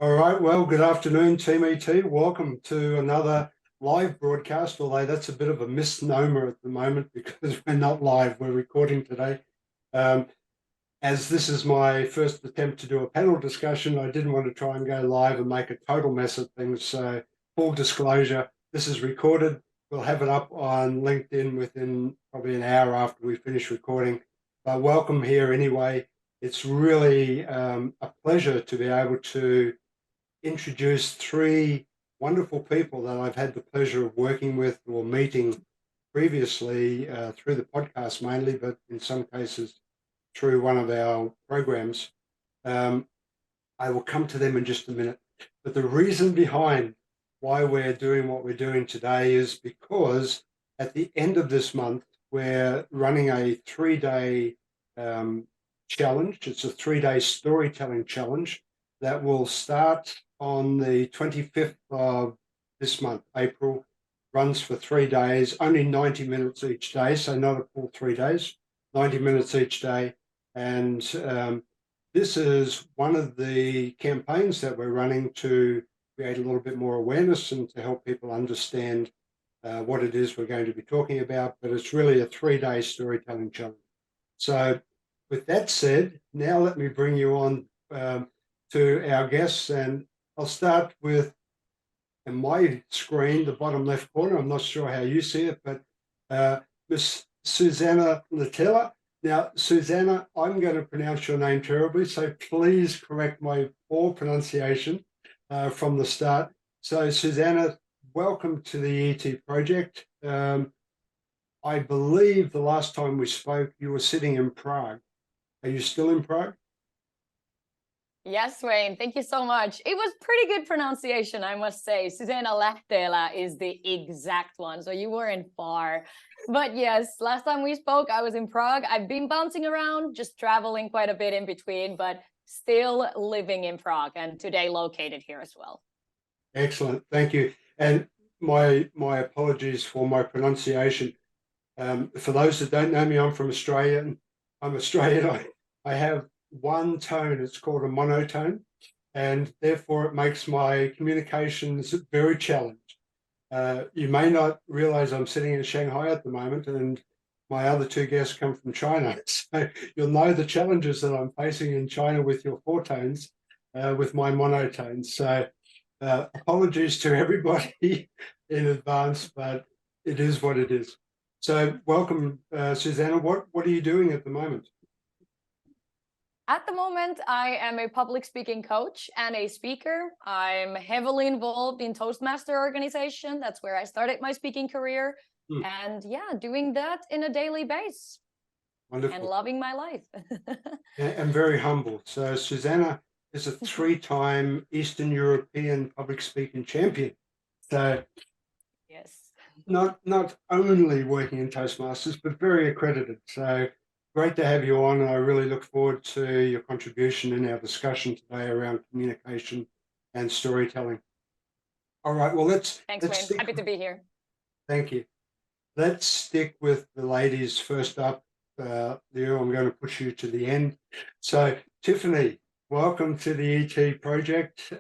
All right, well, good afternoon, Team ET. Welcome to another live broadcast, although that's a bit of a misnomer at the moment because we're not live, we're recording today. As this is my first attempt to do a panel discussion, I didn't want to try and go live and make a total mess of things. So full disclosure, this is recorded. We'll have it up on LinkedIn within probably an hour after we finish recording. But welcome here anyway. It's really a pleasure to be able to introduce three wonderful people that I've had the pleasure of working with or meeting previously through the podcast mainly, but in some cases through one of our programs. I will come to them in just a minute. But the reason behind why we're doing what we're doing today is because at the end of this month, we're running a 3-day challenge. It's a 3-day storytelling challenge that will start on the 25th of this month, April, runs for 3 days, only 90 minutes each day, so not a full 3 days, 90 minutes each day. And this is one of the campaigns that we're running to create a little bit more awareness and to help people understand what it is we're going to be talking about. But it's really a 3-day storytelling challenge. So with that said, now let me bring you on to our guests, and I'll start with, in my screen, the bottom left corner. I'm not sure how you see it, but Miss Susanna Lähteelä. Now, Susanna, I'm going to pronounce your name terribly, so please correct my poor pronunciation from the start. So, Susanna, welcome to the ET project. I believe the last time we spoke, you were sitting in Prague. Are you still in Prague? Yes, Wayne, thank you so much. It was pretty good pronunciation, I must say. Susanna Lähteelä is the exact one, so you weren't far. But yes, last time we spoke, I was in Prague. I've been bouncing around, just traveling quite a bit in between, but still living in Prague and today located here as well. Excellent, thank you. And my apologies for my pronunciation. For those that don't know me, I'm from Australia. I'm Australian. I have one tone, it's called a monotone, and therefore it makes my communications very challenged. You may not realize I'm sitting in Shanghai at the moment, and my other two guests come from China. So you'll know the challenges that I'm facing in China with your four tones, with my monotones. So apologies to everybody in advance, but it is what it is. So welcome, Susanna. What are you doing at the moment? At the moment, I am a public speaking coach and a speaker. I'm heavily involved in Toastmaster organization. That's where I started my speaking career. And yeah, doing that in a daily basis. Wonderful. And loving my life. And very humble. So Susanna is a 3-time Eastern European public speaking champion. So yes, not only working in Toastmasters, but very accredited. So great to have you on. I really look forward to your contribution in our discussion today around communication and storytelling. All right, well, Thanks, Wayne. Happy to be here. Thank you. Let's stick with the ladies first up. Liu, I'm going to push you to the end. So, Tiffany, welcome to the ET project.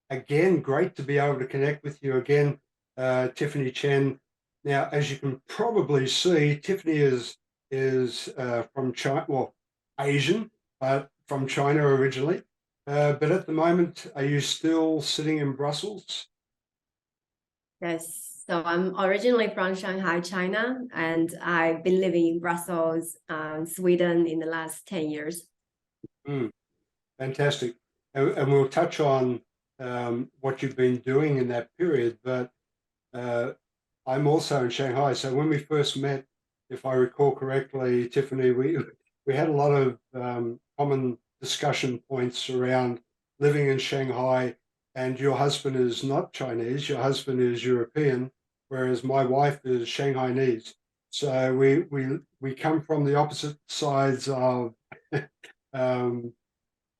Again, great to be able to connect with you again, Tiffany Cheng. Now, as you can probably see, Tiffany is from China, well, Asian, but from China originally. But at the moment, are you still sitting in Brussels? Yes, so I'm originally from Shanghai, China, and I've been living in Brussels, Sweden in the last 10 years. Fantastic. And we'll touch on what you've been doing in that period, but I'm also in Shanghai. So when we first met, if I recall correctly, Tiffany, we had a lot of common discussion points around living in Shanghai, and your husband is not Chinese, your husband is European, whereas my wife is Shanghainese. So we come from the opposite sides of the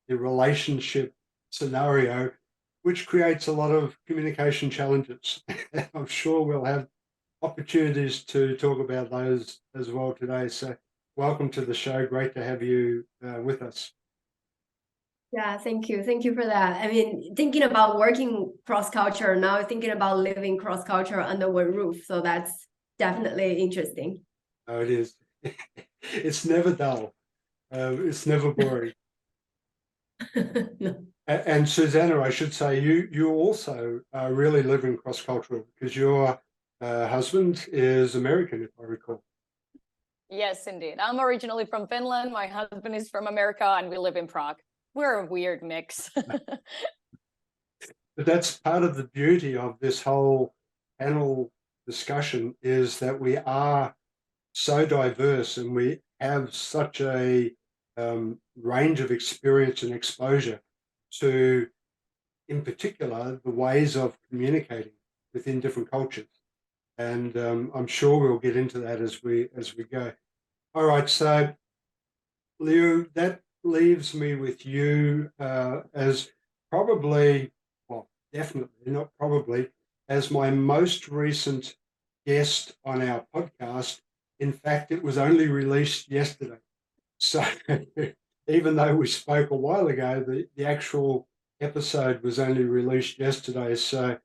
relationship scenario, which creates a lot of communication challenges. I'm sure we'll have opportunities to talk about those as well today. So welcome to the show. Great to have you with us. Yeah, thank you. Thank you for that. I mean, thinking about working cross-culture, now thinking about living cross-culture under one roof. So that's definitely interesting. Oh, it is. It's never dull. It's never boring. No. And Susanna, I should say, you also are really living cross-cultural because your husband is American, if I recall. Yes, indeed. I'm originally from Finland. My husband is from America, and we live in Prague. We're a weird mix. But that's part of the beauty of this whole panel discussion is that we are so diverse and we have such a range of experience and exposure to, in particular, the ways of communicating within different cultures. And I'm sure we'll get into that as we go. All right, so Liu, that leaves me with you as probably, well, definitely, not probably, as my most recent guest on our podcast. In fact, it was only released yesterday. So even though we spoke a while ago, the actual episode was only released yesterday. So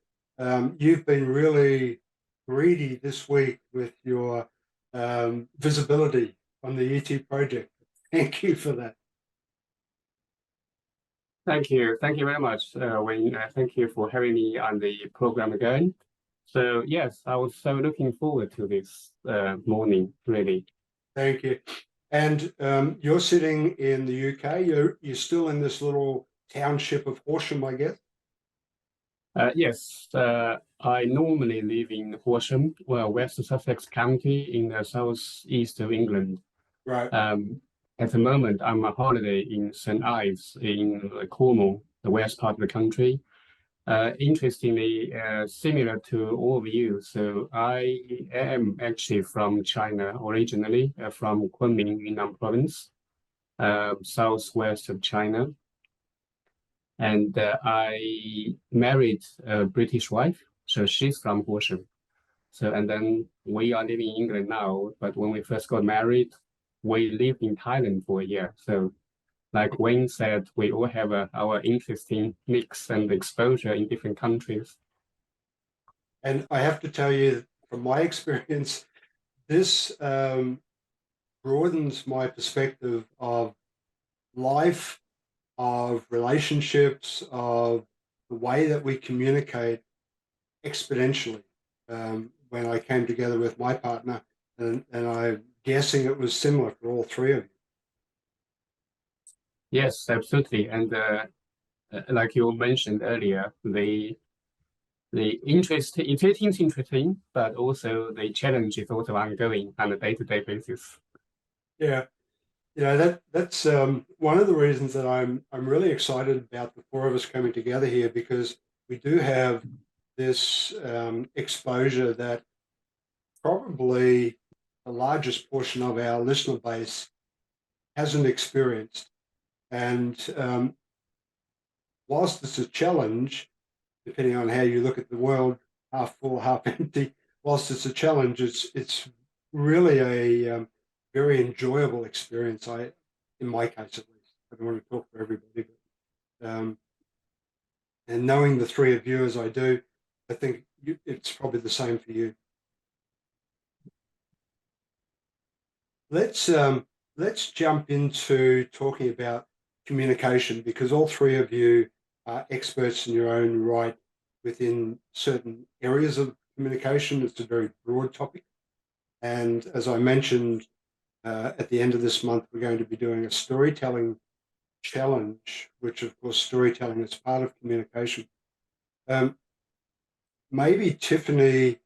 you've been really greedy this week with your visibility on the ET project. Thank you for that. Thank you. Thank you very much, Wayne. Thank you for having me on the program again. So yes, I was so looking forward to this morning, really. Thank you. And you're sitting in the UK. You're still in this little township of Horsham, I guess. Yes, I normally live in Horsham, West Sussex County in the southeast of England. Right. At the moment, I'm on holiday in St. Ives in Cornwall, the west part of the country. Interestingly, similar to all of you, so I am actually from China originally, from Kunming, Yunnan province, southwest of China. And I married a British wife, so she's from Horsham. So, and then we are living in England now, but when we first got married, we lived in Thailand for a year. So like Wayne said, we all have our interesting mix and exposure in different countries. And I have to tell you, from my experience, this broadens my perspective of life, of relationships, of the way that we communicate exponentially. When I came together with my partner, and I'm guessing it was similar for all three of you. Yes, absolutely. And like you mentioned earlier, the it's interesting, but also the challenge is also ongoing on a day-to-day basis. Yeah, that's one of the reasons that I'm really excited about the four of us coming together here, because we do have this exposure that probably the largest portion of our listener base hasn't experienced. And whilst it's a challenge, depending on how you look at the world, half full, half empty, whilst it's a challenge, it's really a very enjoyable experience. In my case at least, I don't want to talk for everybody, but and knowing the three of you as I do, I think it's probably the same for you. Let's jump into talking about communication, because all three of you are experts in your own right within certain areas of communication. It's a very broad topic. And as I mentioned, at the end of this month, we're going to be doing a storytelling challenge, which of course storytelling is part of communication. Maybe Tiffany,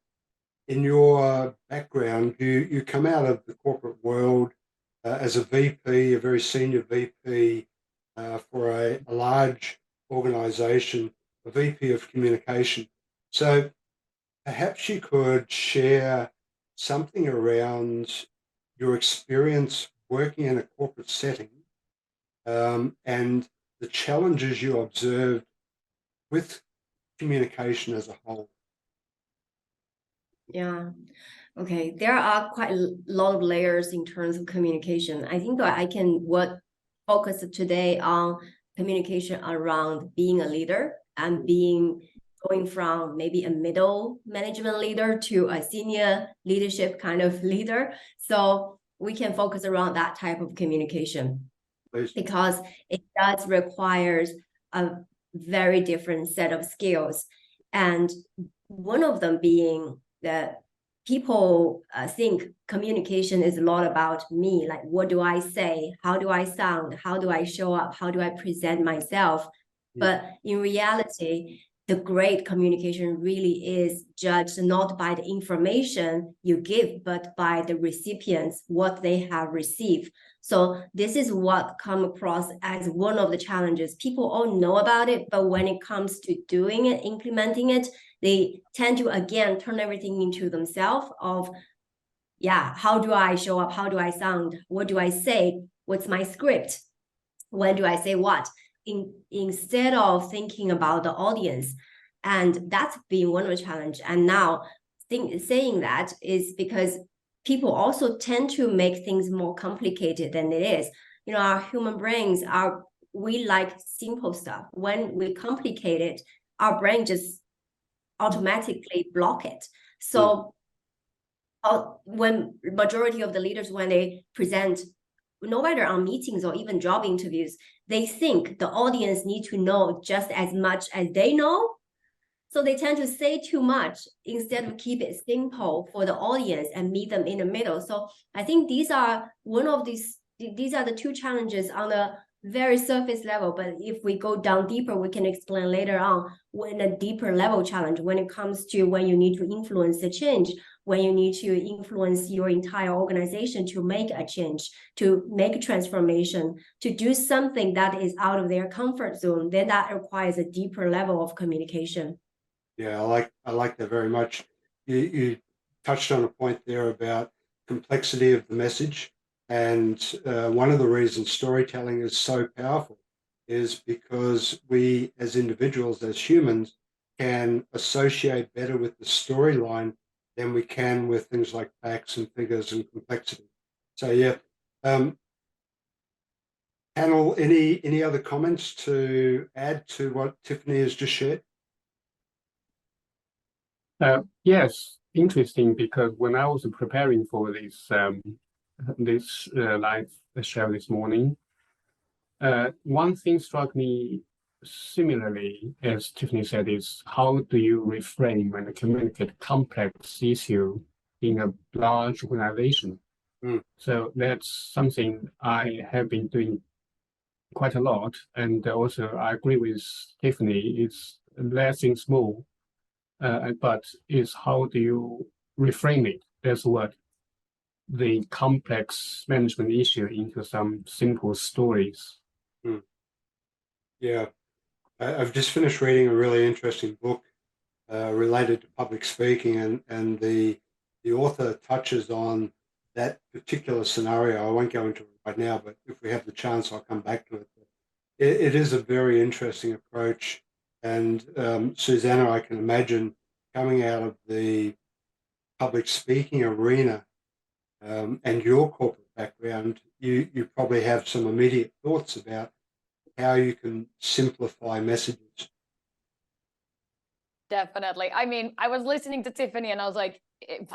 in your background, you come out of the corporate world as a VP, a very senior VP for a large organization, a VP of communication. So perhaps you could share something around your experience working in a corporate setting and the challenges you observed with communication as a whole. Yeah. Okay. There are quite a lot of layers in terms of communication. I think that I can focus today on communication around being a leader and going from maybe a middle management leader to a senior leadership kind of leader. So we can focus around that type of communication. Please. Because it does requires a very different set of skills. And one of them being that people think communication is a lot about me, like what do I say, how do I sound, how do I show up, how do I present myself. But in reality, the great communication really is judged not by the information you give, but by the recipients, what they have received. So this is what come across as one of the challenges. People all know about it, but when it comes to doing it, implementing it, they tend to, again, turn everything into themselves of, yeah, how do I show up? How do I sound? What do I say? What's my script? When do I say what? Instead of thinking about the audience. And that's been one of the challenges. And now saying that is because people also tend to make things more complicated than it is. You know, our human brains we like simple stuff. When we complicate it, our brain just automatically block it. So when majority of the leaders, when they present, no matter on meetings or even job interviews, they think the audience need to know just as much as they know. So they tend to say too much instead of keep it simple for the audience and meet them in the middle. So I think these are the two challenges on a very surface level. But if we go down deeper, we can explain later on when a deeper level challenge, when it comes to when you need to influence the change, when you need to influence your entire organization to make a change, to make a transformation, to do something that is out of their comfort zone, then that requires a deeper level of communication. Yeah, I like that very much. You touched on a point there about complexity of the message. And one of the reasons storytelling is so powerful is because we as individuals, as humans, can associate better with the storyline than we can with things like facts and figures and complexity. So yeah. Panel, any other comments to add to what Tiffany has just shared? Yes, interesting, because when I was preparing for this live show this morning, one thing struck me similarly, as Tiffany said, is how do you reframe and communicate complex issue in a large organization? So that's something I have been doing quite a lot, and also I agree with Tiffany. It's less in small. But is how do you reframe it? That's what the complex management issue into some simple stories. Yeah, I've just finished reading a really interesting book related to public speaking, and the author touches on that particular scenario. I won't go into it right now, but if we have the chance, I'll come back to it. It is a very interesting approach. And Susanna, I can imagine coming out of the public speaking arena and your corporate background, you probably have some immediate thoughts about how you can simplify messages. Definitely. I mean, I was listening to Tiffany and I was like,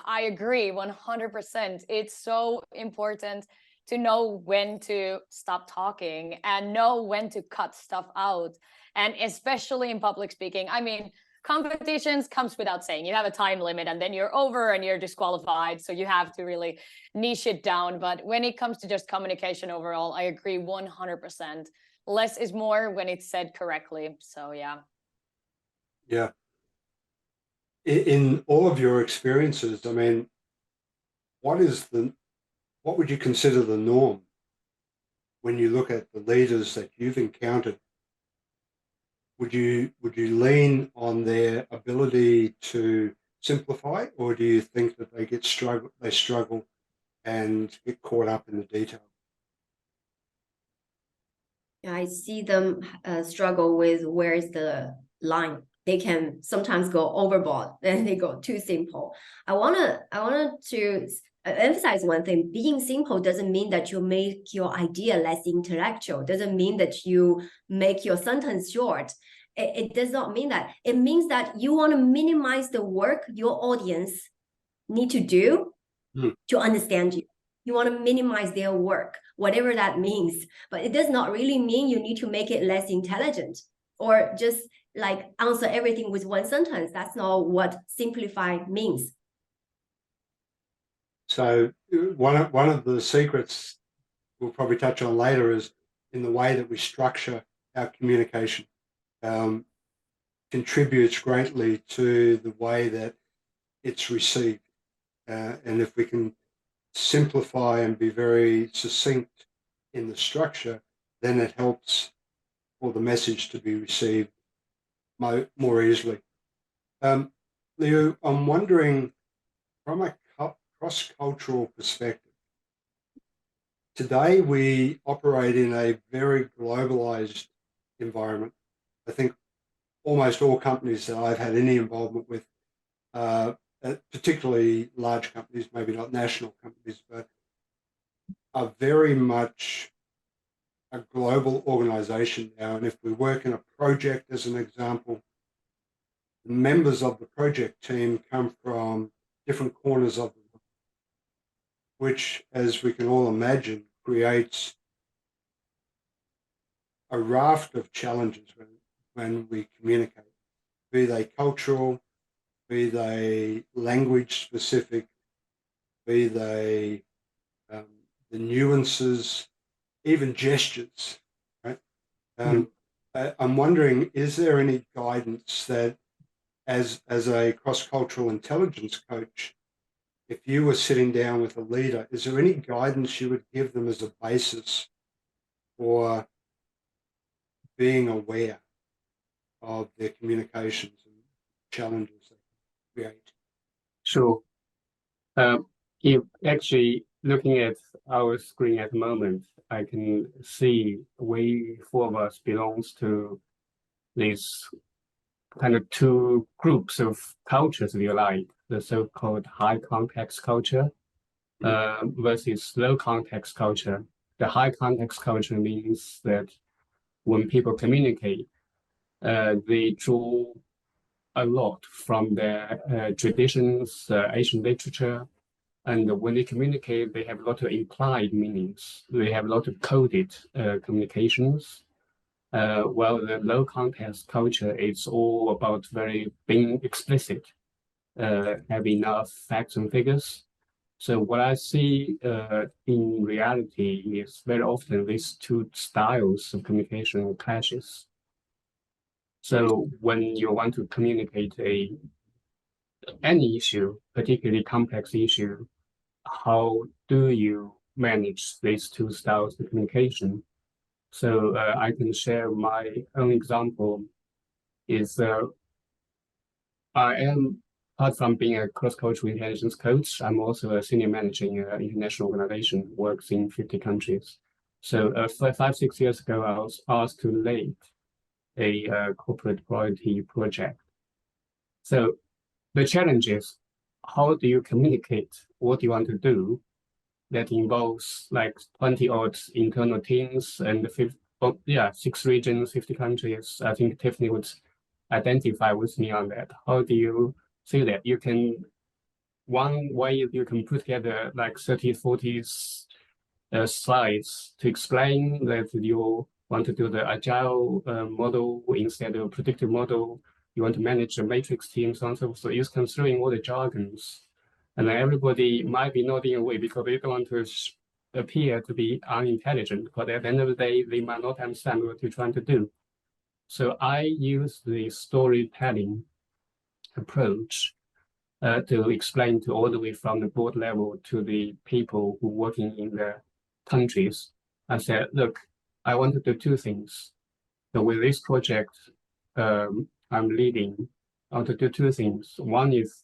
I agree 100%. It's so important to know when to stop talking and know when to cut stuff out. And especially in public speaking, I mean, competitions comes without saying. You have a time limit and then you're over and you're disqualified. So you have to really niche it down. But when it comes to just communication overall, I agree 100%. Less is more when it's said correctly. So yeah. Yeah. In all of your experiences, I mean, what would you consider the norm when you look at the leaders that you've encountered? Would you lean on their ability to simplify, or do you think that they struggle and get caught up in the detail? I see them struggle with where is the line. They can sometimes go overboard and they go too simple. I wanted to emphasize one thing: being simple doesn't mean that you make your idea less intellectual, doesn't mean that you make your sentence short. It does not mean that. It means that you want to minimize the work your audience need to do to understand you. You want to minimize their work, whatever that means. But it does not really mean you need to make it less intelligent or just like answer everything with one sentence. That's not what simplify means. So one of the secrets we'll probably touch on later is in the way that we structure our communication. Contributes greatly to the way that it's received. And if we can simplify and be very succinct in the structure, then it helps for the message to be received more easily. Liu, I'm wondering, from a cross-cultural perspective, today we operate in a very globalized environment. I think almost all companies that I've had any involvement with, particularly large companies, maybe not national companies, but are very much a global organization now. And if we work in a project, as an example, the members of the project team come from different corners of the world, which, as we can all imagine, creates a raft of challenges when we communicate, be they cultural, be they language specific, be they the nuances, even gestures, right? I'm wondering, is there any guidance that as a cross-cultural intelligence coach, if you were sitting down with a leader, is there any guidance you would give them as a basis for being aware of their communications and challenges they create? Sure. If actually looking at our screen at the moment, I can see we four of us belongs to these kind of two groups of cultures, if you like, the so-called high context culture versus low context culture. The high context culture means that when people communicate, they draw a lot from their traditions, Asian literature, and when they communicate, they have a lot of implied meanings. They have a lot of coded communications. While the low context culture is all about very being explicit, have enough facts and figures. So what I see in reality is very often these two styles of communication clashes. So when you want to communicate any issue, particularly complex issue, how do you manage these two styles of communication? So I can share my own example. Is I am, apart from being a cross-cultural intelligence coach, I'm also a senior manager in an international organization, works in 50 countries. So 5-6 years ago, I was asked to lead a corporate quality project. So the challenge is, how do you communicate what you want to do that involves like 20 odd internal teams and 6 regions, 50 countries? I think Tiffany would identify with me on that. How do you see that? You can, one way you can put together like 30, 40 slides to explain that you want to do the agile model instead of predictive model. You want to manage the matrix teams, so on and so forth. So you're considering all the jargons. And then everybody might be nodding away because they don't want to appear to be unintelligent, but at the end of the day, they might not understand what you're trying to do. So I use the storytelling approach to explain to all the way from the board level to the people who are working in the countries. I said, look, I want to do two things. So with this project I'm leading, I want to do two things. One is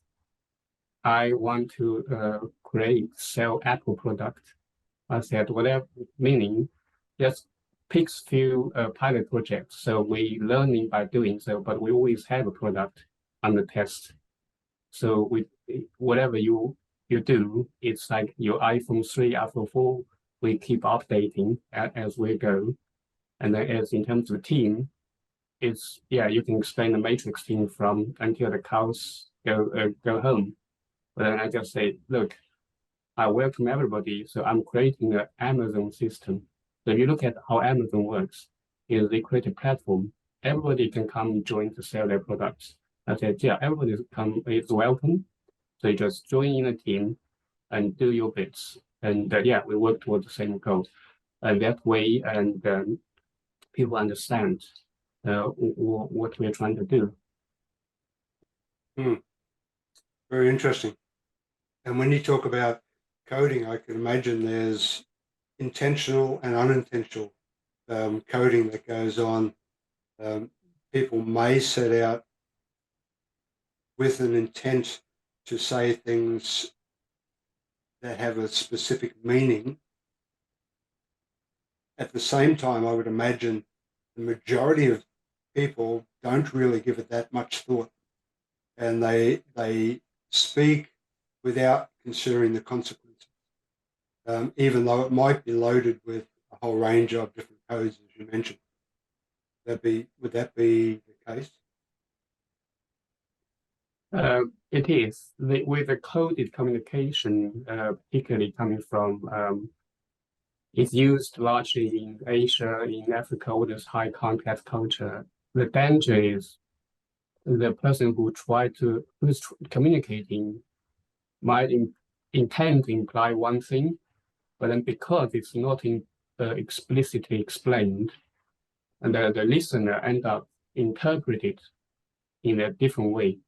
I want to sell Apple product. I said, whatever meaning, just pick few pilot projects. So we learning by doing so, but we always have a product under test. So whatever you you do, it's like your iPhone 3, iPhone 4, we keep updating as we go. And then as in terms of team, it's, yeah, you can explain the matrix team from until the cows go home. But then I just say, look, I welcome everybody. So I'm creating an Amazon system. So if you look at how Amazon works, is they create a platform. Everybody can come join to sell their products. I said, yeah, everybody is welcome. So you just join in a team and do your bits. And yeah, we work towards the same goal. And that way, and people understand what we're trying to do. Very interesting. And when you talk about coding, I can imagine there's intentional and unintentional coding that goes on. People may set out with an intent to say things that have a specific meaning. At the same time, I would imagine the majority of people don't really give it that much thought, and they speak without considering the consequences, even though it might be loaded with a whole range of different codes, as you mentioned. Would that be the case? It is. With the coded communication, particularly coming from, it's used largely in Asia, in Africa, all this high context culture. The danger is the person who's communicating might intend to imply one thing, but then because it's not explicitly explained, and the listener end up interpret it in a different way.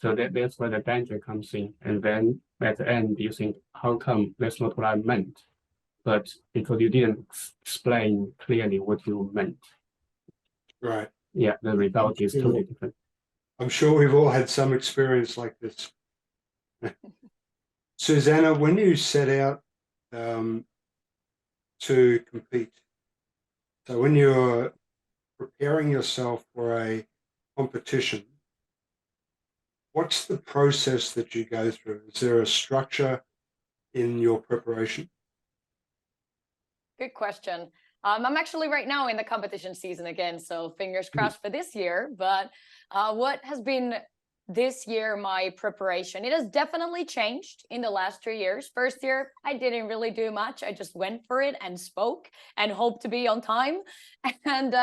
So that's where the danger comes in. And then at the end, you think, how come that's not what I meant? But because you didn't explain clearly what you meant. Right. Yeah, the result is totally different. I'm sure we've all had some experience like this. Susanna, when you set out to compete, so when you're preparing yourself for a competition, what's the process that you go through? Is there a structure in your preparation? Good question. I'm actually right now in the competition season again, so fingers crossed for this year. But what has been this year my preparation? It has definitely changed in the last 3 years. First year, I didn't really do much. I just went for it and spoke and hoped to be on time. And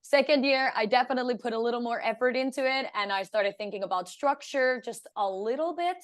second year, I definitely put a little more effort into it, and I started thinking about structure just a little bit.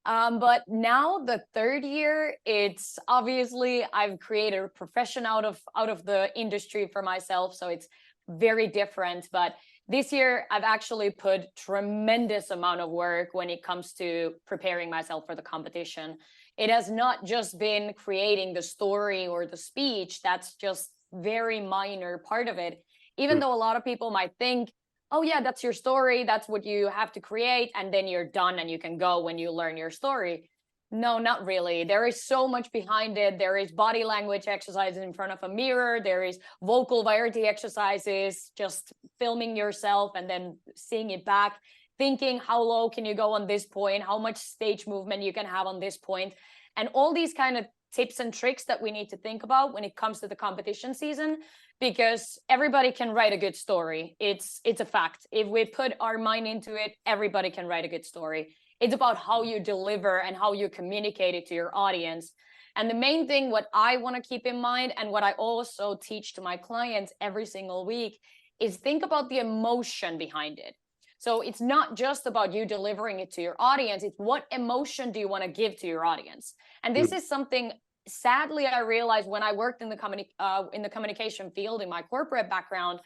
But now the third year, it's obviously I've created a profession out of the industry for myself, so it's very different. But this year, I've actually put tremendous amount of work when it comes to preparing myself for the competition. It has not just been creating the story or the speech. That's just very minor part of it. Even though a lot of people might think, oh yeah, that's your story, that's what you have to create, and then you're done and you can go when you learn your story. No, not really. There is so much behind it. There is body language exercises in front of a mirror. There is vocal variety exercises, just filming yourself and then seeing it back, thinking how low can you go on this point, how much stage movement you can have on this point, and all these kind of tips and tricks that we need to think about when it comes to the competition season, because everybody can write a good story. It's a fact. If we put our mind into it, everybody can write a good story. It's about how you deliver and how you communicate it to your audience. And the main thing, what I want to keep in mind, and what I also teach to my clients every single week, is think about the emotion behind it. So it's not just about you delivering it to your audience. It's what emotion do you want to give to your audience? And this is something, sadly, I realized when I worked in the communication field in my corporate background.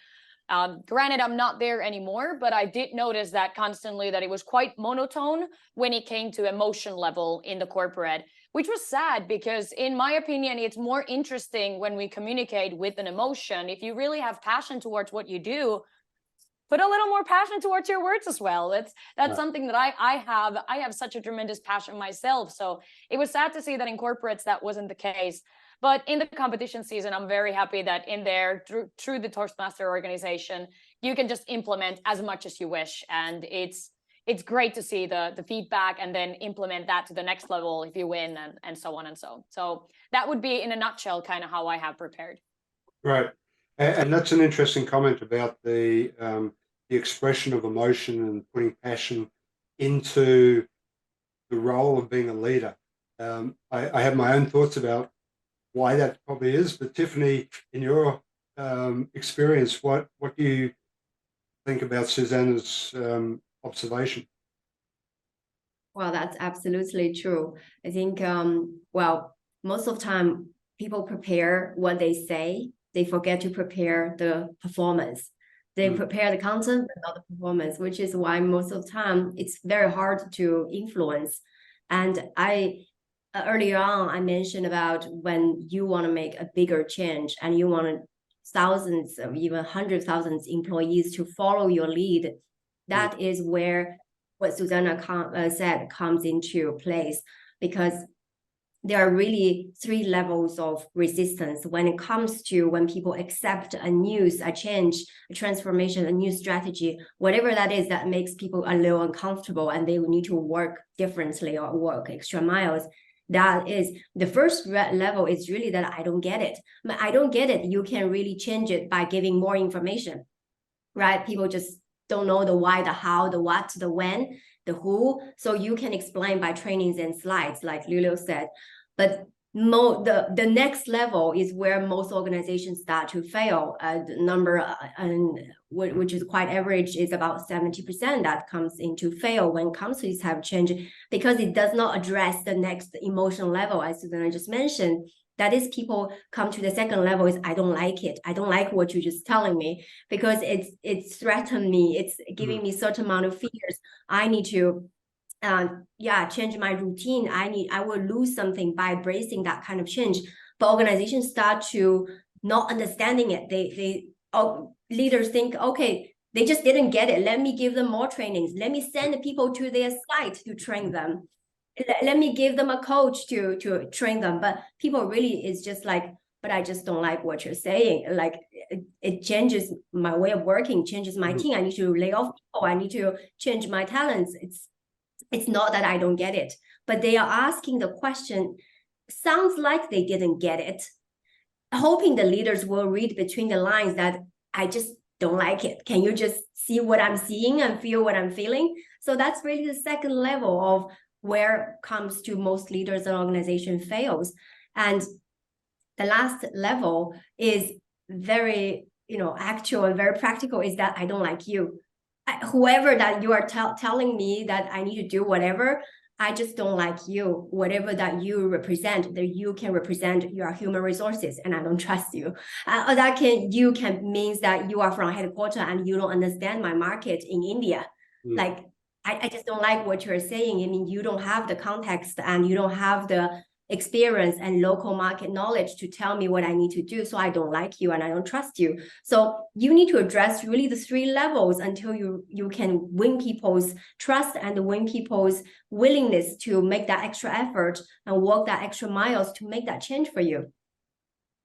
Granted, I'm not there anymore, but I did notice that constantly, that it was quite monotone when it came to emotion level in the corporate, which was sad because in my opinion, it's more interesting when we communicate with an emotion. If you really have passion towards what you do, put a little more passion towards your words as well. That's something that I have such a tremendous passion myself. So it was sad to see that in corporates that wasn't the case. But in the competition season, I'm very happy that in there, through the Toastmaster organization, you can just implement as much as you wish. And it's great to see the feedback and then implement that to the next level if you win, and so on and so on. So that would be in a nutshell kind of how I have prepared. Right. And that's an interesting comment about the expression of emotion and putting passion into the role of being a leader. I have my own thoughts about why that probably is, but Tiffany, in your experience, what do you think about Susanna's observation? Well, that's absolutely true. I think, well, most of the time people prepare what they say. They forget to prepare the performance. They prepare the content, but not the performance, which is why most of the time it's very hard to influence. And earlier on, I mentioned about when you want to make a bigger change and you want thousands of even 100,000 employees to follow your lead. That is where what Susanna said comes into place, because there are really 3 levels of resistance when it comes to when people accept a news, a change, a transformation, a new strategy, whatever that is that makes people a little uncomfortable and they will need to work differently or work extra miles. That is the first level, is really that I don't get it. I don't get it. You can really change it by giving more information, right? People just don't know the why, the how, the what, the when, the who. So you can explain by trainings and slides, like Liu Liu said. But the next level is where most organizations start to fail. The number, which is quite average, is about 70% that comes into fail when it comes to this type of change, because it does not address the next emotional level, as Susanna just mentioned. That is, people come to the second level is, I don't like it. I don't like what you're just telling me, because it's threatened me. It's giving me certain amount of fears. I need to change my routine. I will lose something by embracing that kind of change. But organizations start to not understanding it. Leaders think, okay, they just didn't get it. Let me give them more trainings. Let me send people to their site to train them. Let me give them a coach to train them. But people really is just like, but I just don't like what you're saying. Like, it changes my way of working, changes my team. I need to lay off people. I need to change my talents. It's not that I don't get it, but they are asking the question, sounds like they didn't get it, hoping the leaders will read between the lines that I just don't like it. Can you just see what I'm seeing and feel what I'm feeling? So that's really the second level of where comes to most leaders and organization fails. And the last level is very, actual and very practical, is that I don't like you. Whoever that you are telling me that I need to do whatever, I just don't like you. Whatever that you represent, that you can represent your human resources, and I don't trust you. You can means that you are from headquarters and you don't understand my market in India. Like, I just don't like what you're saying. I mean, you don't have the context and you don't have the experience and local market knowledge to tell me what I need to do. So I don't like you and I don't trust you. So you need to address really the 3 levels until you can win people's trust and win people's willingness to make that extra effort and walk that extra miles to make that change for you.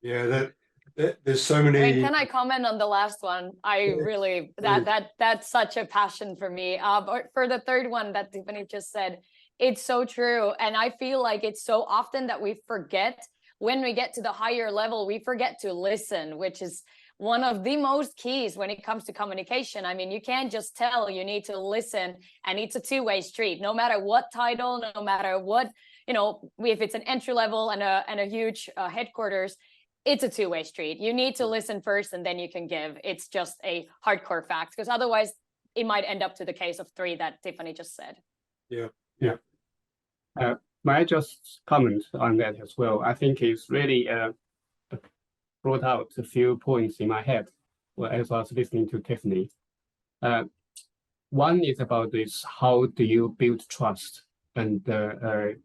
Yeah, there's so many. Wait, can I comment on the last one? Really, that's such a passion for me. But for the third one that Tiffany just said, it's so true. And I feel like it's so often that we forget, when we get to the higher level, we forget to listen, which is one of the most keys when it comes to communication. I mean, you can't just tell, you need to listen, and it's a 2-way street. No matter what title, no matter what, if it's an entry level and a huge headquarters, it's a 2-way street. You need to listen first and then you can give. It's just a hardcore fact, because otherwise it might end up to the case of 3 that Tiffany just said. Yeah. May I just comment on that as well? I think it's really brought out a few points in my head as I was listening to Tiffany. One is about this: how do you build trust and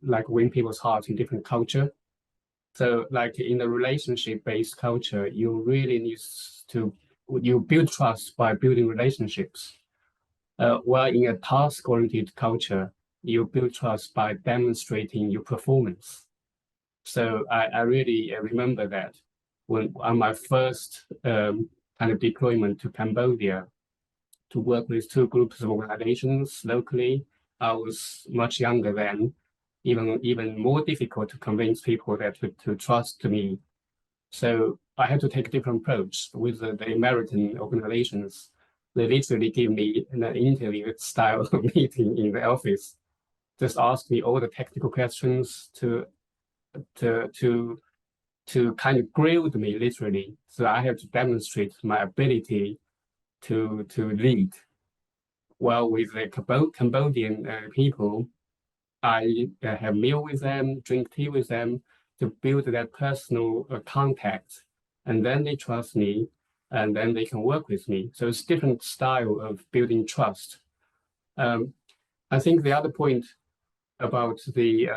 like win people's hearts in different culture? So like in a relationship-based culture, you really need to build trust by building relationships. While in a task-oriented culture, you build trust by demonstrating your performance. So I really remember that when on my first kind of deployment to Cambodia to work with two groups of organizations locally. I was much younger then, even more difficult to convince people that to trust me. So I had to take a different approach with the American organizations. They literally give me an interview style meeting in the office, just ask me all the technical questions to kind of grilled me literally. So I have to demonstrate my ability to lead. Well, with the Cambodian people, I have meal with them, drink tea with them to build that personal contact, and then they trust me, and then they can work with me. So it's different style of building trust. I think the other point about the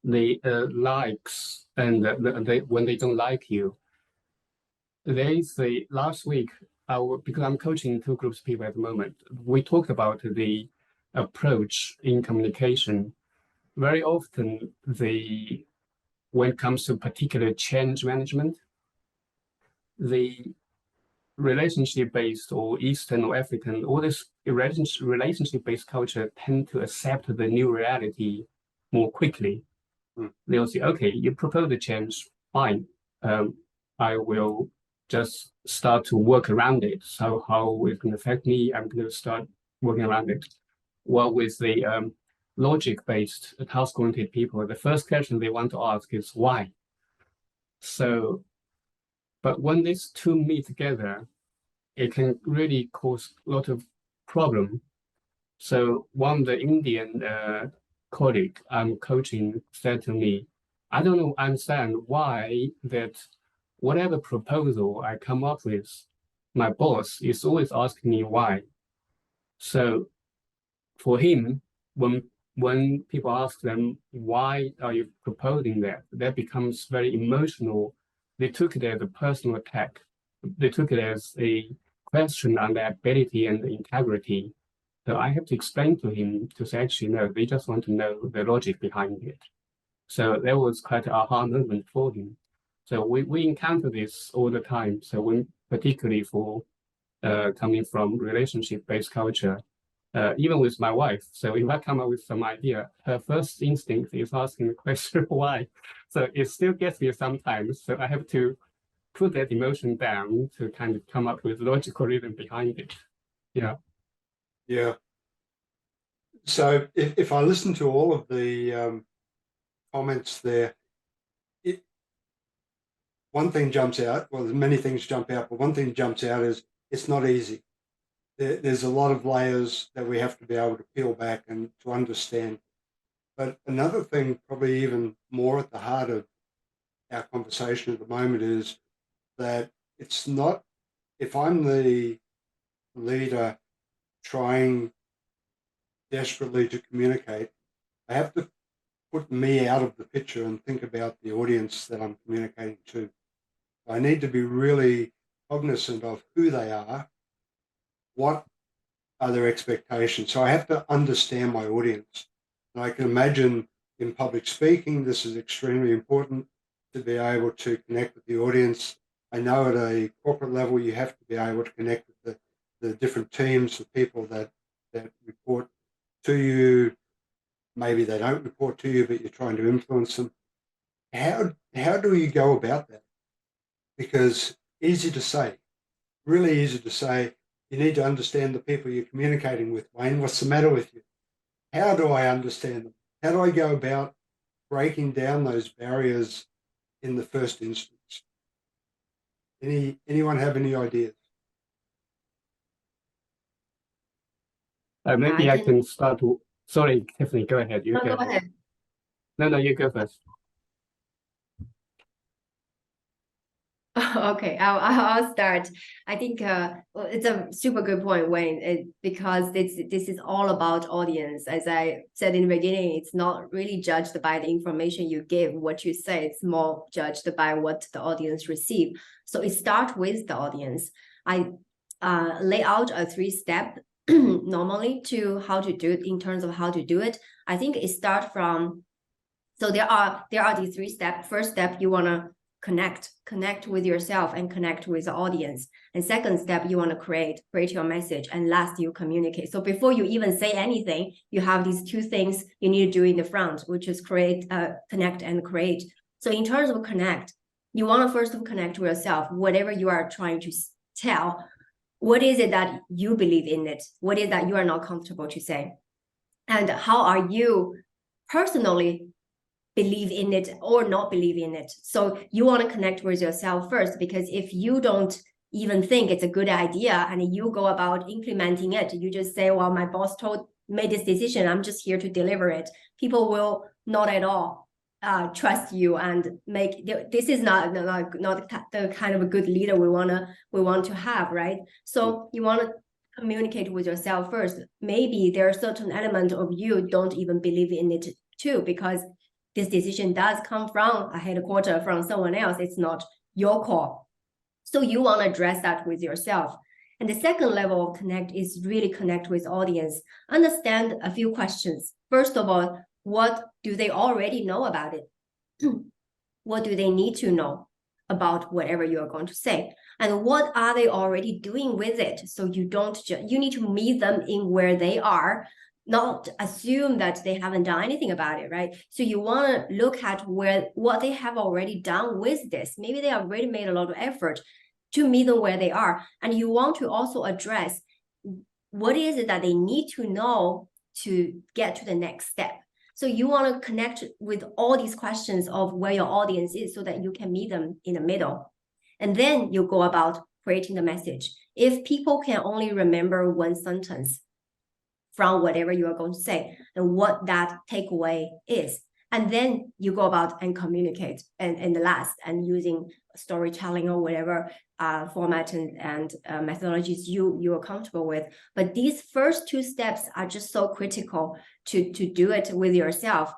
likes and when they don't like you, there is the last week, because I'm coaching two groups of people at the moment, we talked about the approach in communication. Very often, when it comes to particular change management, the relationship-based or Eastern or African, all this relationship-based culture tend to accept the new reality more quickly. They'll say, okay, you propose a change, fine. I will just start to work around it. So how it's going to affect me, I'm going to start working around it. Well, with the logic-based, task-oriented people, the first question they want to ask is why? So, but when these two meet together, it can really cause a lot of problem. So one of the Indian colleague I'm coaching said to me, I don't understand why that whatever proposal I come up with, my boss is always asking me why. So for him, when people ask them, why are you proposing that? That becomes very emotional. They took it as a personal attack. They took it as a question on their ability and integrity. So I have to explain to him to say, actually, no, they just want to know the logic behind it. So that was quite an aha moment for him. So we encounter this all the time. So when, particularly for coming from relationship-based culture, even with my wife. So if I come up with some idea, her first instinct is asking the question, why? So it still gets me sometimes. So I have to put that emotion down to kind of come up with logical reason behind it. Yeah. Yeah. So if I listen to all of the comments there, one thing jumps out. Well, many things jump out, but one thing jumps out is it's not easy. There's a lot of layers that we have to be able to peel back and to understand. But another thing, probably even more at the heart of our conversation at the moment, is that it's not, if I'm the leader trying desperately to communicate, I have to put me out of the picture and think about the audience that I'm communicating to. I need to be really cognizant of who they are, what are their expectations. So I have to understand my audience. And I can imagine in public speaking, this is extremely important to be able to connect with the audience. I know at a corporate level, you have to be able to connect with the different teams, the people that report to you. Maybe they don't report to you, but you're trying to influence them. How do you go about that? Because easy to say, really easy to say, you need to understand the people you're communicating with. Wayne, what's the matter with you? How do I understand them? How do I go about breaking down those barriers in the first instance? Anyone have any ideas? Maybe I can start to. Sorry, Tiffany, go ahead. You go ahead. No, you go first. Okay, I'll start. I think it's a super good point, Wayne, because this is all about audience. As I said in the beginning, it's not really judged by the information you give, what you say. It's more judged by what the audience receive. So it starts with the audience. I lay out a 3-step normally to how to do it in terms of how to do it. I think it starts from, so there are these 3 steps. First step, you want to connect with yourself and connect with the audience. And second step, you want to create your message. And last, you communicate. So before you even say anything, you have these two things you need to do in the front, which is connect and create. So in terms of connect, you want to first connect with yourself, whatever you are trying to tell. What is it that you believe in it? What is that you are not comfortable to say? And how are you personally believe in it or not believe in it? So you want to connect with yourself first, because if you don't even think it's a good idea and you go about implementing it, you just say, well, my boss made this decision, I'm just here to deliver it. People will not at all trust you and this is not the kind of a good leader we want to have, right? So you want to communicate with yourself first. Maybe there are certain elements of you don't even believe in it too, because this decision does come from a headquarter, from someone else. It's not your call. So you want to address that with yourself. And the second level of connect is really connect with audience. Understand a few questions. First of all, what do they already know about it? What do they need to know about whatever you are going to say? And what are they already doing with it? So you need to meet them in where they are, not assume that they haven't done anything about it, right? So you want to look at what they have already done with this. Maybe they have already made a lot of effort to meet them where they are. And you want to also address what is it that they need to know to get to the next step. So you want to connect with all these questions of where your audience is so that you can meet them in the middle. And then you go about creating the message. If people can only remember one sentence from whatever you are going to say and what that takeaway is, and then you go about and communicate and the last, and using storytelling or whatever format and methodologies you are comfortable with. But these first two steps are just so critical to do it with yourself.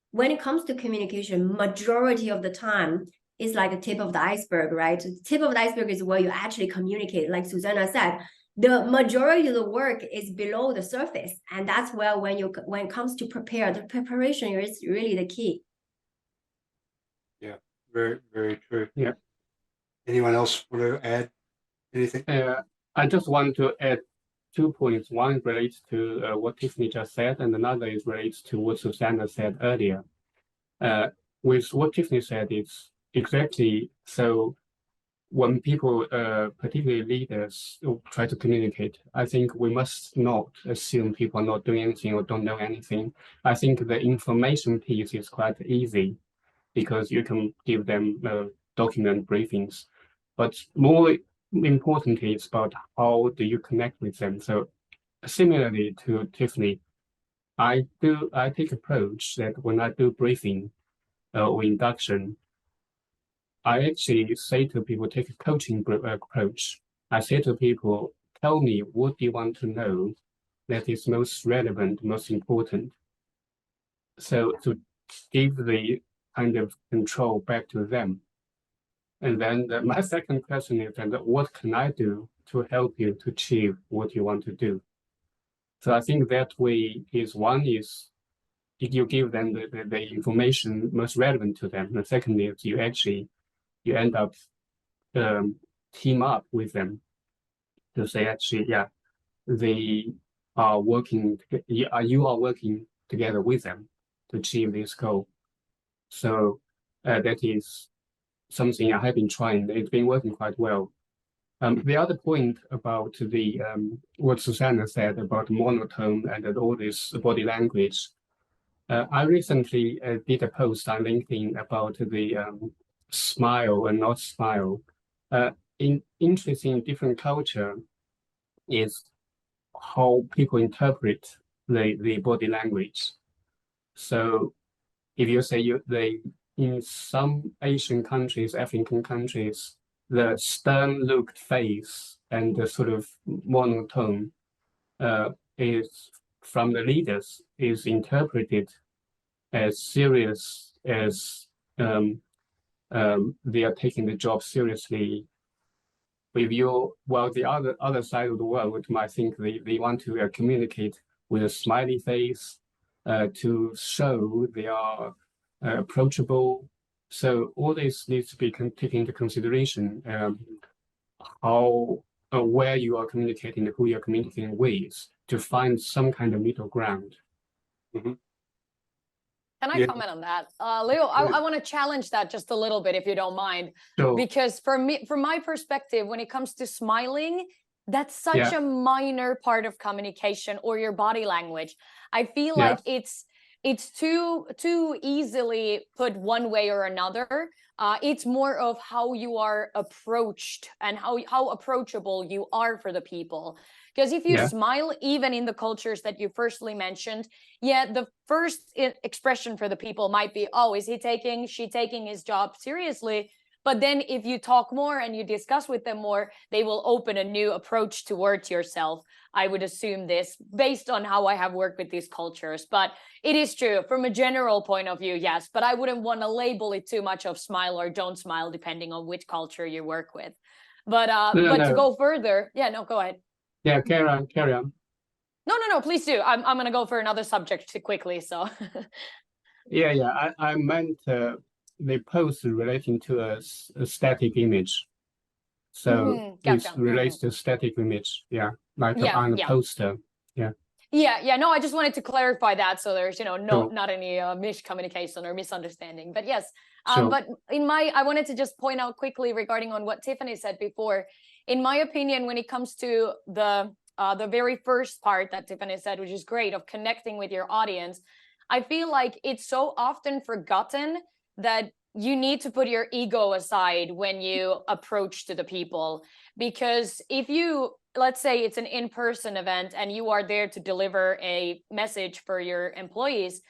When it comes to communication, majority of the time is like a tip of the iceberg, right? The tip of the iceberg is where you actually communicate. Like Susanna said, the majority of the work is below the surface, and that's where when it comes to the preparation is really the key. Yeah, very, very true. Yeah. Anyone else want to add anything? I just want to add 2 points. One relates to what Tiffany just said, and another relates to what Susanna said earlier. With what Tiffany said, it's exactly so. When people, particularly leaders, try to communicate, I think we must not assume people are not doing anything or don't know anything. I think the information piece is quite easy because you can give them document briefings. But more importantly, it's about how do you connect with them. So similarly to Tiffany, I take approach that when I do briefing or induction, I actually say to people, take a coaching approach. I say to people, tell me what do you want to know that is most relevant, most important. So to give the kind of control back to them. And then my second question is, what can I do to help you to achieve what you want to do? So I think that way is one is you give them the information most relevant to them. The second is you end up team up with them to say, actually, yeah, they are working, you are working together with them to achieve this goal. So that is something I have been trying. It's been working quite well. The other point about the what Susanna said about monotone and all this body language, I recently did a post on LinkedIn about the smile and not smile. Interesting different culture is how people interpret the body language. So if you say in some Asian countries, African countries, the stern-looked face and the sort of monotone is from the leaders is interpreted as serious as they are taking the job seriously. With you, while the other side of the world might think they want to communicate with a smiley face to show they are approachable So all this needs to be taken into consideration. How where you are communicating, who you're communicating with, to find some kind of middle ground. Mm-hmm. Can I comment on that? Leo, I want to challenge that just a little bit, if you don't mind. So, because from my perspective, when it comes to smiling, that's such a minor part of communication, or your body language. I feel like it's too easily put one way or another. It's more of how you are approached and how approachable you are for the people. Because if you smile, even in the cultures that you firstly mentioned, the first expression for the people might be, oh, is she taking his job seriously? But then if you talk more and you discuss with them more, they will open a new approach towards yourself. I would assume this based on how I have worked with these cultures. But it is true from a general point of view, yes. But I wouldn't want to label it too much of smile or don't smile, depending on which culture you work with. But to go further, go ahead. Yeah, carry on. No, please do. I'm going to go for another subject quickly. So. I meant the post relating to a static image. So it relates to static image. On the poster. No, I just wanted to clarify that, so there's not any miscommunication or misunderstanding. But yes, but I wanted to just point out quickly regarding on what Tiffany said before. In my opinion, when it comes to the very first part that Tiffany said, which is great, of connecting with your audience, I feel like it's so often forgotten that you need to put your ego aside when you approach to the people. Because if you, let's say it's an in-person event and you are there to deliver a message for your employees,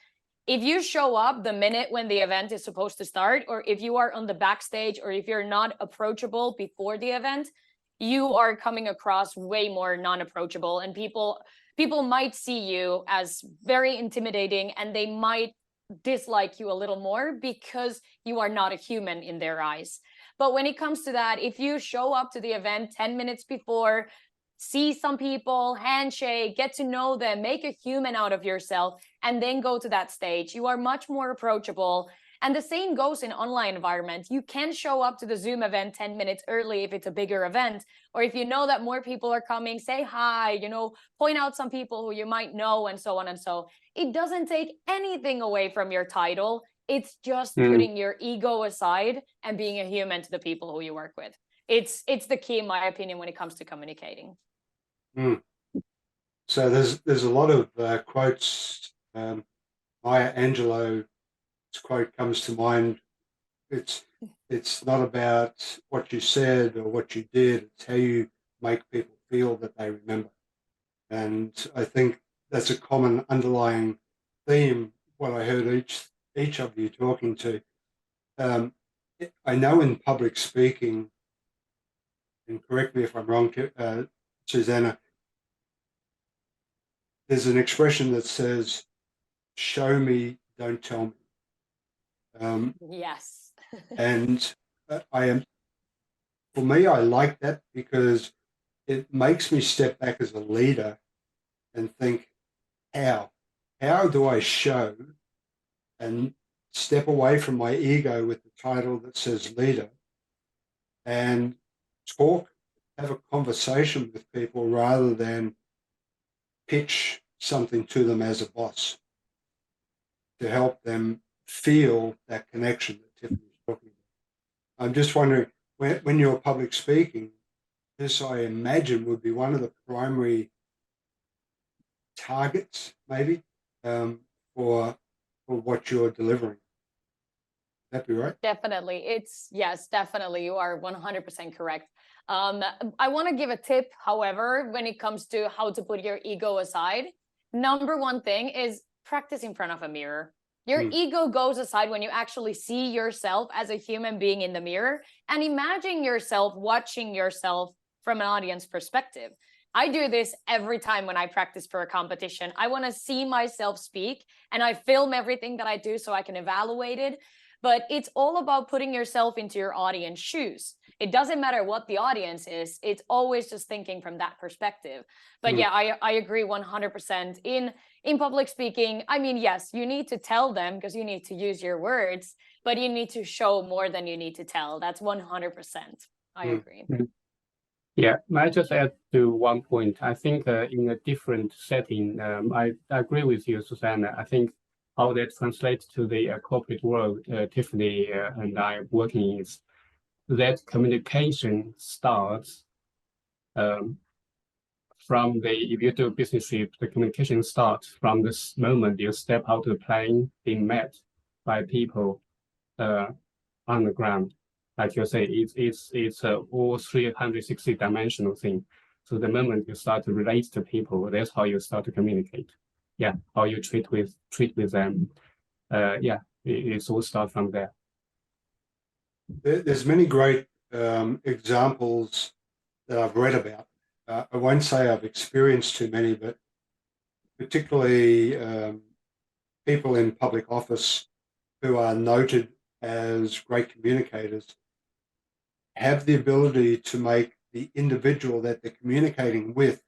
if you show up the minute when the event is supposed to start, or if you are on the backstage, or if you're not approachable before the event, you are coming across way more non-approachable, and people might see you as very intimidating, and they might dislike you a little more because you are not a human in their eyes. But when it comes to that, if you show up to the event 10 minutes before, see some people, handshake, get to know them, make a human out of yourself, and then go to that stage, you are much more approachable. And the same goes in online environment. You can show up to the Zoom event 10 minutes early if it's a bigger event, or if you know that more people are coming, say hi, point out some people who you might know, and so on and so. It doesn't take anything away from your title. It's just putting your ego aside and being a human to the people who you work with. It's the key, in my opinion, when it comes to communicating. So there's a lot of quotes. Maya Angelou's quote comes to mind. It's not about what you said or what you did. It's how you make people feel that they remember. And I think that's a common underlying theme, what I heard each of you talking to. I know in public speaking, and correct me if I'm wrong, Susanna, there's an expression that says, show me, don't tell me. Yes. And for me, I like that because it makes me step back as a leader and think, how do I show, and step away from my ego with the title that says leader, and have a conversation with people rather than pitch something to them as a boss, to help them feel that connection that Tiffany's talking about. I'm just wondering, when you're public speaking, this I imagine would be one of the primary targets, maybe, for what you're delivering. Would that be right? Definitely. Yes, definitely. You are 100% correct. I want to give a tip, however, when it comes to how to put your ego aside. Number one thing is practice in front of a mirror. Your ego goes aside when you actually see yourself as a human being in the mirror, and imagine yourself watching yourself from an audience perspective. I do this every time when I practice for a competition. I want to see myself speak, and I film everything that I do so I can evaluate it. But it's all about putting yourself into your audience shoes. It doesn't matter what the audience is. It's always just thinking from that perspective. But yeah, I agree 100%. In public speaking, I mean, yes, you need to tell them because you need to use your words, but you need to show more than you need to tell. That's 100%. I agree. Yeah, I just add to one point. I think in a different setting, I agree with you, Susanna. I think how that translates to the corporate world, Tiffany and I working is that communication starts from if you do business trip, the communication starts from this moment you step out of the plane, being met by people on the ground. Like you say, it's all 360 dimensional thing. So the moment you start to relate to people, that's how you start to communicate. Yeah, how you treat with them. Yeah, it's all start from there. There's many great examples that I've read about. I won't say I've experienced too many, but particularly people in public office who are noted as great communicators have the ability to make the individual that they're communicating with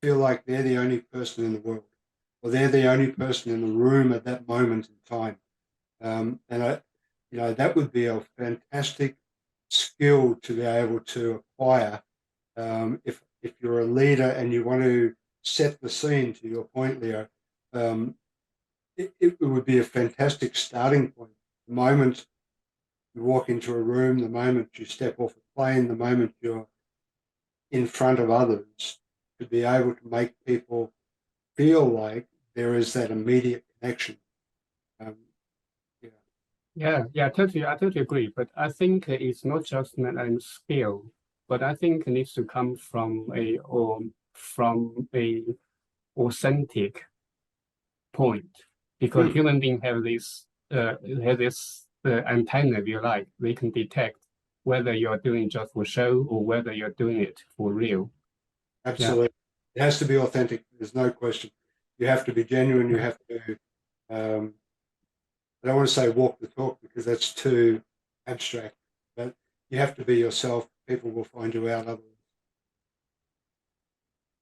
feel like they're the only person in the world, or they're the only person in the room at that moment in time. And that would be a fantastic skill to be able to acquire if you're a leader and you want to set the scene. To your point, Leo, it would be a fantastic starting point. The moment you walk into a room, the moment you step off a plane, the moment you're in front of others, to be able to make people feel like there is that immediate connection. I totally agree. But I think it's not just a skill, but I think it needs to come from a authentic point, because human beings have this antenna, if you like. They can detect whether you're doing it just for show or whether you're doing it for real. Absolutely. Yeah. It has to be authentic. There's no question. You have to be genuine. You have to, I don't want to say walk the talk because that's too abstract, but you have to be yourself. People will find you out otherwise.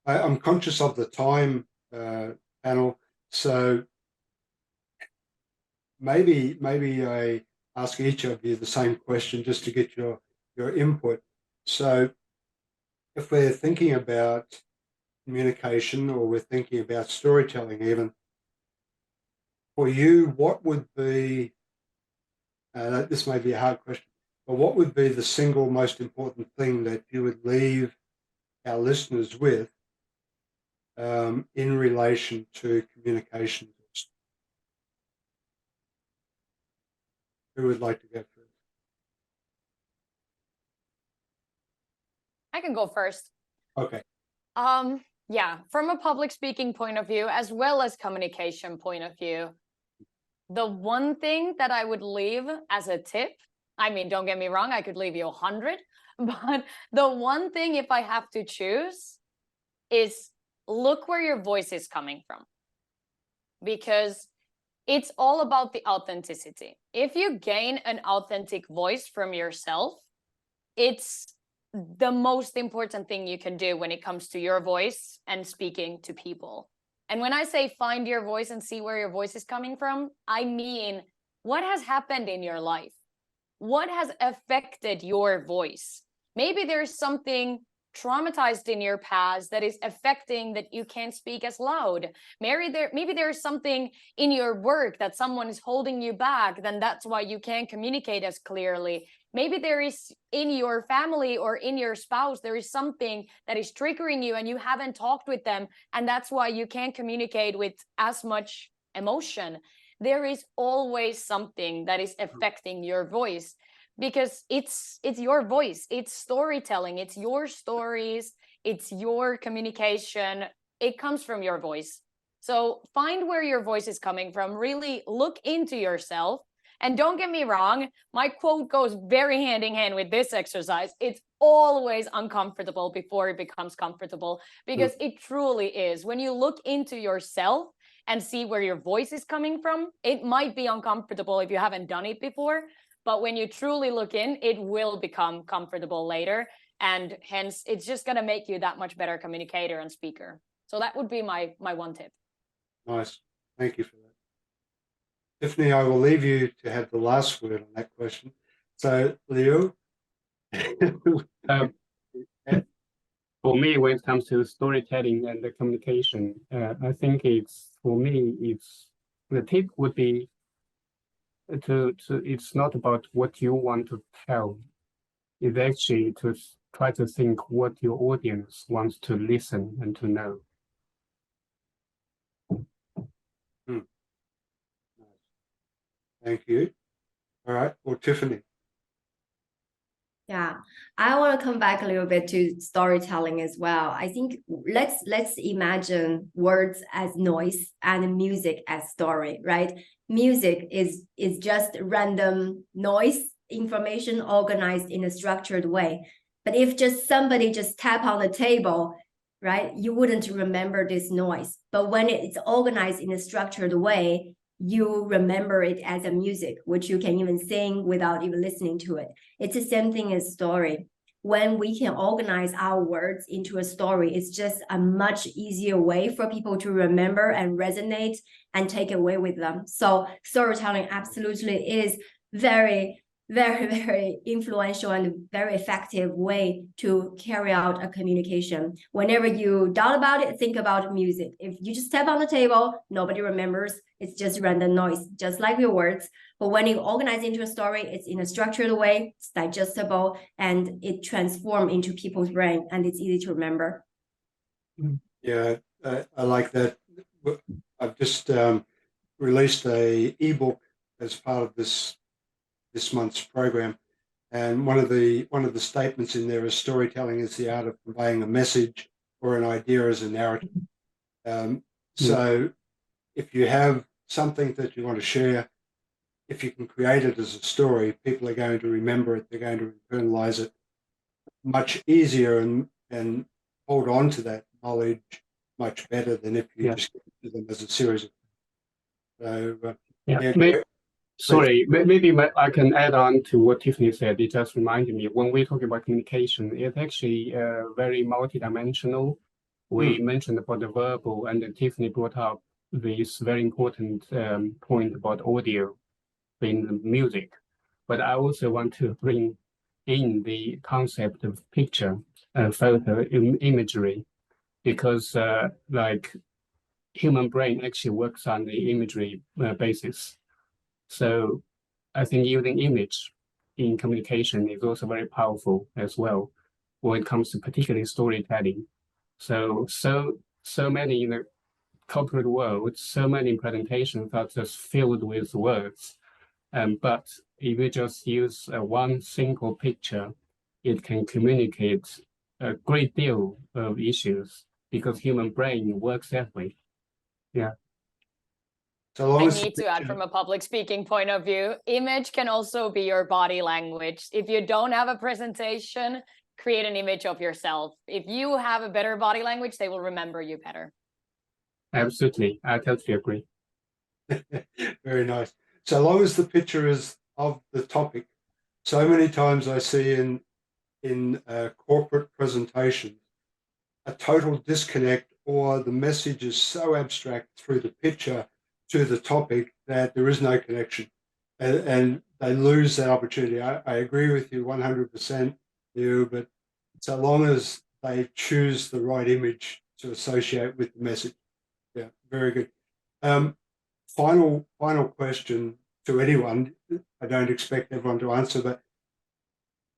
I'm conscious of the time, panel, so maybe I ask each of you the same question just to get your input. So if we're thinking about communication, or we're thinking about storytelling even, for you, what would be, this may be a hard question, but what would be the single most important thing that you would leave our listeners with in relation to communication? Who would like to go first? I can go first. Okay. Yeah, from a public speaking point of view, as well as communication point of view, the one thing that I would leave as a tip, I mean, don't get me wrong, I could leave you 100, but the one thing, if I have to choose, is look where your voice is coming from. Because it's all about the authenticity. If you gain an authentic voice from yourself, it's the most important thing you can do when it comes to your voice and speaking to people. And when I say find your voice and see where your voice is coming from, I mean, what has happened in your life? What has affected your voice? Maybe there's something traumatized in your past that is affecting that you can't speak as loud. Maybe there's something in your work that someone is holding you back, then that's why you can't communicate as clearly. Maybe there is in your family or in your spouse, there is something that is triggering you and you haven't talked with them, and that's why you can't communicate with as much emotion. There is always something that is affecting your voice, because it's your voice, it's storytelling, it's your stories, it's your communication. It comes from your voice. So find where your voice is coming from, really look into yourself. And don't get me wrong, my quote goes very hand in hand with this exercise. It's always uncomfortable before it becomes comfortable, because it truly is. When you look into yourself and see where your voice is coming from, it might be uncomfortable if you haven't done it before, but when you truly look in, it will become comfortable later. And hence, it's just going to make you that much better communicator and speaker. So that would be my one tip. Nice. Thank you for that. Tiffany, I will leave you to have the last word on that question. So, Liu. For me, when it comes to storytelling and the communication, I think the tip would be it's not about what you want to tell. It's actually to try to think what your audience wants to listen and to know. Thank you. All right. Well, Tiffany. Yeah, I want to come back a little bit to storytelling as well. I think let's imagine words as noise and music as story, right? Music is just random noise, information organized in a structured way. But if just somebody just tap on the table, right, you wouldn't remember this noise. But when it's organized in a structured way, you remember it as a music, which you can even sing without even listening to it. It's the same thing as story. When we can organize our words into a story, it's just a much easier way for people to remember and resonate and take away with them. So storytelling absolutely is very, very, very influential and very effective way to carry out a communication. Whenever you doubt about it, think about music. If you just tap on the table, nobody remembers. It's just random noise, just like your words. But when you organize into a story, it's in a structured way, it's digestible, and it transforms into people's brain, and it's easy to remember. Yeah, I like that. I've just released a ebook as part of this month's program, and one of the statements in there is storytelling is the art of conveying a message or an idea as a narrative. So if you have something that you want to share, if you can create it as a story, people are going to remember it, they're going to internalize it much easier and hold on to that knowledge much better than if you just give it to them as a series of Sorry, maybe I can add on to what Tiffany said. It just reminded me, when we talk about communication, it's actually very multidimensional. We mentioned about the verbal, and then Tiffany brought up this very important point about audio in the music. But I also want to bring in the concept of picture and photo imagery, because like human brain actually works on the imagery basis. So I think using image in communication is also very powerful as well when it comes to particularly storytelling. So many in the corporate world, so many presentations are just filled with words. But if you just use one single picture, it can communicate a great deal of issues because human brain works that way. Yeah. I need to add from a public speaking point of view, image can also be your body language. If you don't have a presentation, create an image of yourself. If you have a better body language, they will remember you better. Absolutely. I totally agree. Very nice. So long as the picture is of the topic, so many times I see in corporate presentations a total disconnect, or the message is so abstract through the picture to the topic that there is no connection, and they lose that opportunity. I agree with you 100%, Liu, but so long as they choose the right image to associate with the message. Yeah, very good. Final question to anyone. I don't expect everyone to answer, but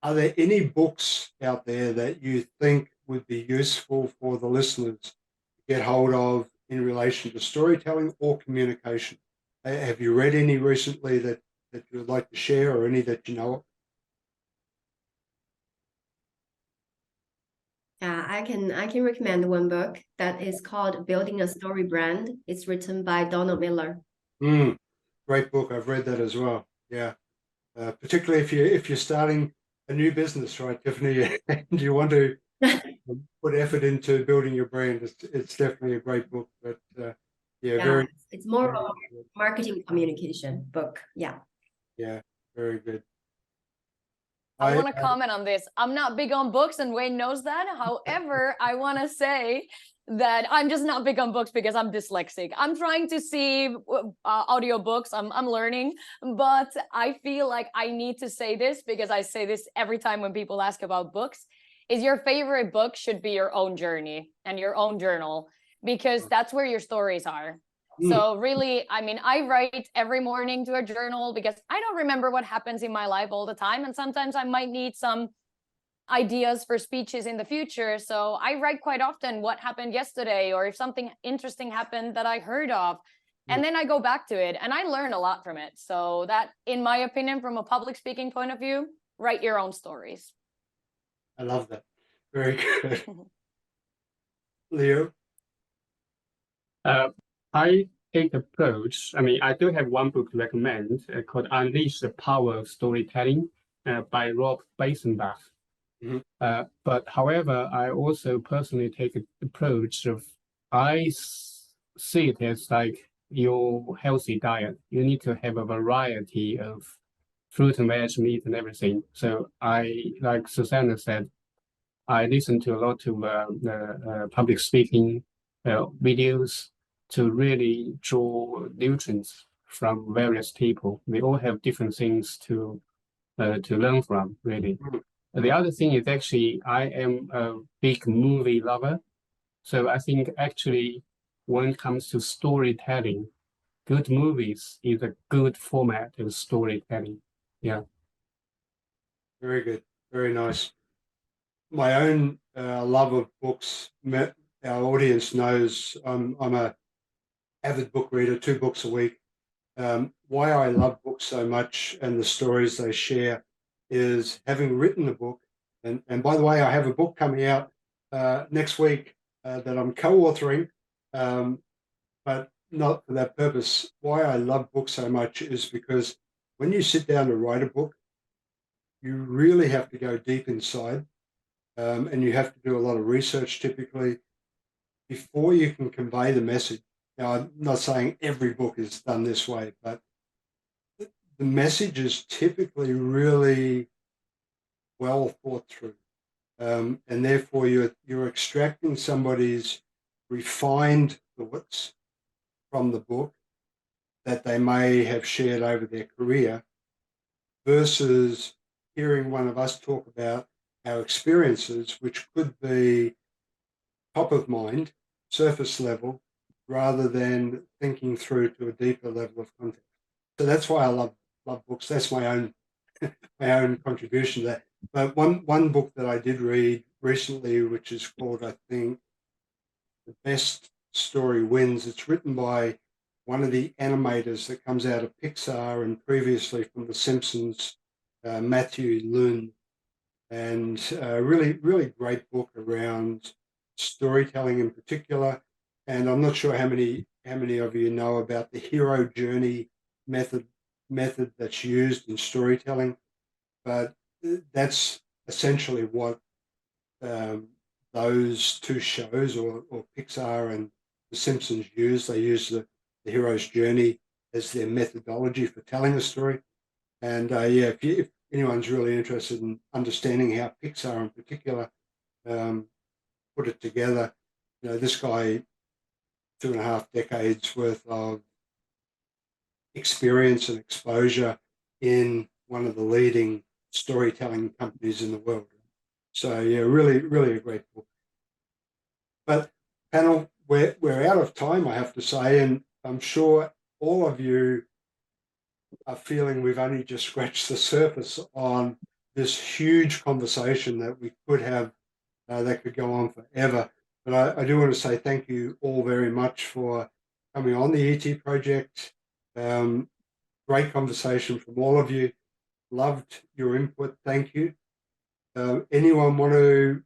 are there any books out there that you think would be useful for the listeners to get hold of in relation to storytelling or communication? Have you read any recently that you would like to share, or any that you know of? Yeah, I can recommend one book that is called Building a Story Brand. It's written by Donald Miller. Great book. I've read that as well. Yeah, particularly if you're starting a new business, right, Tiffany, and you want to put effort into building your brand. It's definitely a great book. But very. It's more of a marketing communication book. Yeah. Yeah, very good. I want to comment on this. I'm not big on books, and Wayne knows that. However, I want to say that I'm just not big on books because I'm dyslexic. I'm trying to see audiobooks. I'm learning, but I feel like I need to say this because I say this every time when people ask about books. Is your favorite book should be your own journey and your own journal, because that's where your stories are. So really, I mean, I write every morning to a journal because I don't remember what happens in my life all the time. And sometimes I might need some ideas for speeches in the future. So I write quite often what happened yesterday, or if something interesting happened that I heard of. And then I go back to it and I learn a lot from it. So that, in my opinion, from a public speaking point of view, write your own stories. I love that. Very good. Liu? I take approach. I mean, I do have one book to recommend called Unleash the Power of Storytelling by Rob Basenbach. But however, I also personally take an approach of, see it as like your healthy diet. You need to have a variety of fruit and veg, meat and everything. So like Susanna said, I listen to a lot of public speaking videos to really draw nutrients from various people. We all have different things to learn from, really. The other thing is actually I am a big movie lover. So I think actually when it comes to storytelling, good movies is a good format of storytelling. Yeah. Very good. Very nice. My own love of books, our audience knows I'm a avid book reader, 2 books a week. Why I love books so much and the stories they share is, having written a book, and by the way, I have a book coming out next week that I'm co-authoring, but not for that purpose. Why I love books so much is because when you sit down to write a book, you really have to go deep inside, and you have to do a lot of research typically before you can convey the message. Now, I'm not saying every book is done this way, but the message is typically really well thought through, and therefore you're extracting somebody's refined thoughts from the book that they may have shared over their career, versus hearing one of us talk about our experiences, which could be top of mind, surface level, rather than thinking through to a deeper level of context. So that's why I love books. That's my own contribution to that. But one book that I did read recently, which is called, I think, The Best Story Wins. It's written by one of the animators that comes out of Pixar and previously from The Simpsons, Matthew Lune, and really great book around storytelling in particular. And I'm not sure how many of you know about the hero journey method that's used in storytelling, but that's essentially what those 2 shows, or Pixar and The Simpsons, use. They use the hero's journey as their methodology for telling a story. And if anyone's really interested in understanding how Pixar in particular put it together, this guy, 2.5 decades worth of experience and exposure in one of the leading storytelling companies in the world. So yeah, really a great book. But panel, we're out of time, I have to say, and I'm sure all of you are feeling we've only just scratched the surface on this huge conversation that we could have that could go on forever. But I do want to say thank you all very much for coming on the ET project. Great conversation from all of you. Loved your input. Thank you. Anyone want to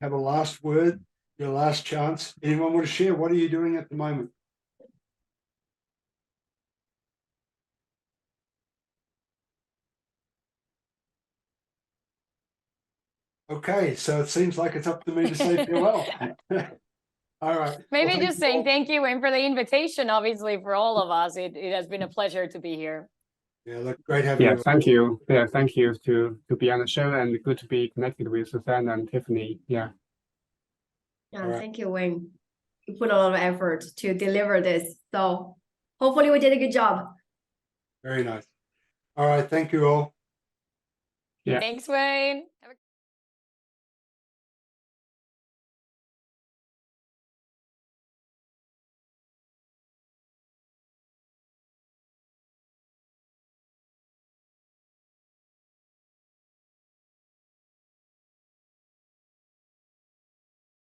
have a last word, your last chance? Anyone want to share? What are you doing at the moment? Okay, so it seems like it's up to me to say farewell. All right. Maybe Well, just saying thank you, Wayne, for the invitation. Obviously, for all of us, it has been a pleasure to be here. Yeah, look, great having you. Thank you. Yeah, thank you to be on the show, and good to be connected with Susanna and Tiffany. Yeah. Thank you, Wayne. put a lot of effort to deliver this. So hopefully we did a good job. Very nice. All right. Thank you all. Yeah. Thanks, Wayne.